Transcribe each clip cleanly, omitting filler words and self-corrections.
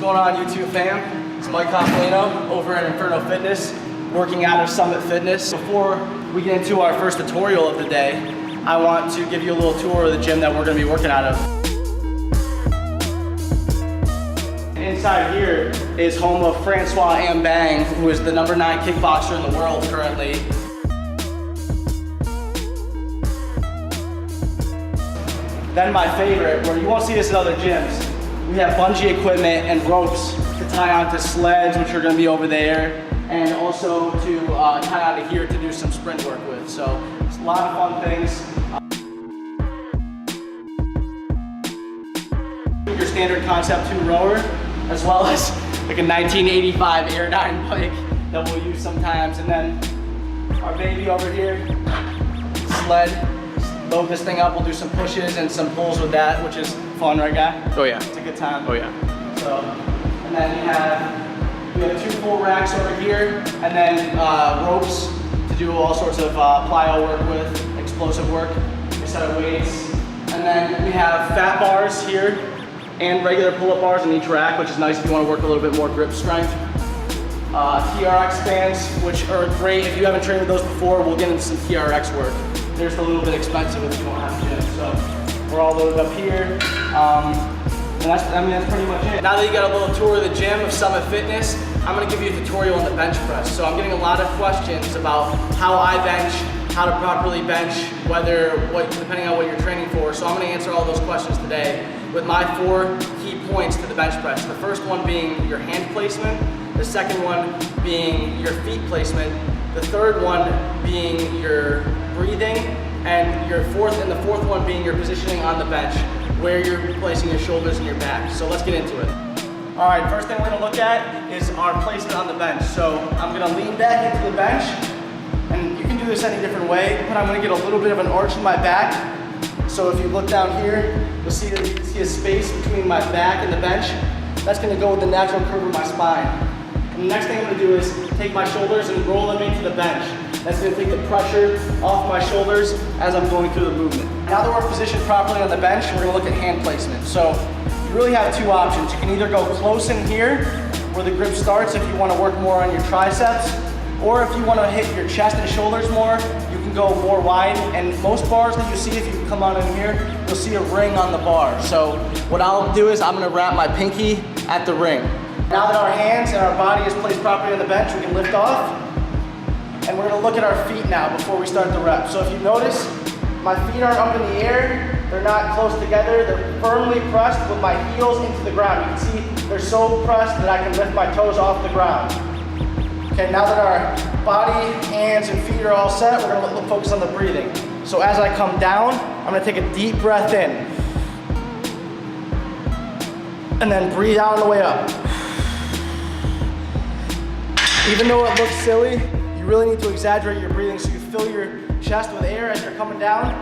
going on, YouTube fam? It's Mike Coppolino over at Inferno Fitness, working out of Summit Fitness. Before we get into our first tutorial of the day, I want to give you a little tour of the gym that we're going to be working out of. Inside here is home of Francois Ambang, who is the #9 kickboxer in the world currently. Then my favorite, where you won't see this in other gyms, we have bungee equipment and ropes to tie onto sleds, which are going to be over there, and also to tie onto here to do some sprint work with. So it's a lot of fun things. Your standard Concept 2 rower, as well as like a 1985 Airdyne bike that we'll use sometimes, and then our baby over here, sled. Load this thing up, we'll do some pushes and some pulls with that, which is fun, right guy? Oh yeah. It's a good time. Oh yeah. So, and then we have 2 full racks over here, and then ropes to do all sorts of plyo work with, explosive work, a set of weights. And then we have fat bars here and regular pull-up bars in each rack, which is nice if you want to work a little bit more grip strength. TRX bands, which are great. If you haven't trained with those before, we'll get into some TRX work. They're just a little bit expensive if you don't have a gym. So we're all loaded up here. And that's pretty much it. Now that you got a little tour of the gym of Summit Fitness, I'm gonna give you a tutorial on the bench press. So I'm getting a lot of questions about how I bench, how to properly bench, depending on what you're training for. So I'm gonna answer all those questions today with my 4 key points to the bench press. The first one being your hand placement, the second one being your feet placement, the third one being your breathing, and the fourth one being your positioning on the bench, where you're placing your shoulders and your back. So let's get into it. All right, first thing we're gonna look at is our placement on the bench. So I'm gonna lean back into the bench, and you can do this any different way, but I'm gonna get a little bit of an arch in my back. So if you look down here, you'll see a space between my back and the bench. That's gonna go with the natural curve of my spine. And the next thing I'm gonna do is take my shoulders and roll them into the bench. That's gonna take the pressure off my shoulders as I'm going through the movement. Now that we're positioned properly on the bench, we're gonna look at hand placement. So you really have 2 options. You can either go close in here, where the grip starts if you wanna work more on your triceps, or if you wanna hit your chest and shoulders more, you can go more wide. And most bars that you see, if you come on in here, you'll see a ring on the bar. So what I'll do is I'm gonna wrap my pinky at the ring. Now that our hands and our body is placed properly on the bench, we can lift off. And we're gonna look at our feet now before we start the rep. So if you notice, my feet aren't up in the air, they're not close together, they're firmly pressed with my heels into the ground. You can see they're so pressed that I can lift my toes off the ground. Okay, now that our body, hands, and feet are all set, we're gonna focus on the breathing. So as I come down, I'm gonna take a deep breath in. And then breathe out on the way up. Even though it looks silly, you really need to exaggerate your breathing so you fill your chest with air as you're coming down,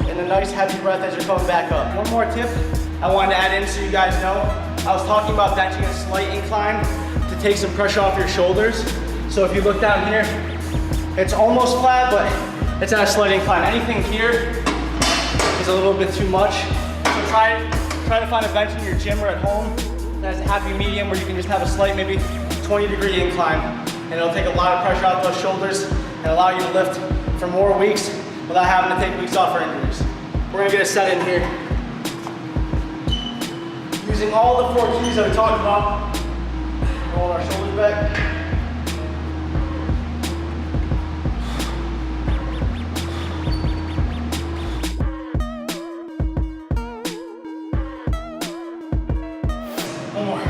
and a nice heavy breath as you're coming back up. One more tip I wanted to add in so you guys know. I was talking about benching a slight incline to take some pressure off your shoulders. So if you look down here, it's almost flat, but it's at a slight incline. Anything here is a little bit too much. So try to find a bench in your gym or at home that has a happy medium where you can just have a slight, maybe 20-degree incline. And it'll take a lot of pressure off those shoulders and allow you to lift for more weeks without having to take weeks off for injuries. We're gonna get a set in here. Using all the 4 keys that we talked about, roll our shoulders back. One more.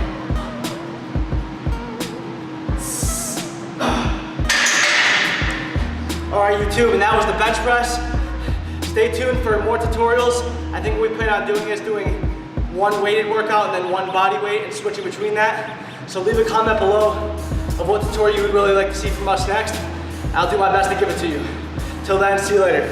All right, YouTube, and that was the bench press. Stay tuned for more tutorials. I think what we plan on doing is doing 1 weighted workout and then 1 body weight and switching between that. So leave a comment below of what tutorial you would really like to see from us next. I'll do my best to give it to you. Till then, see you later.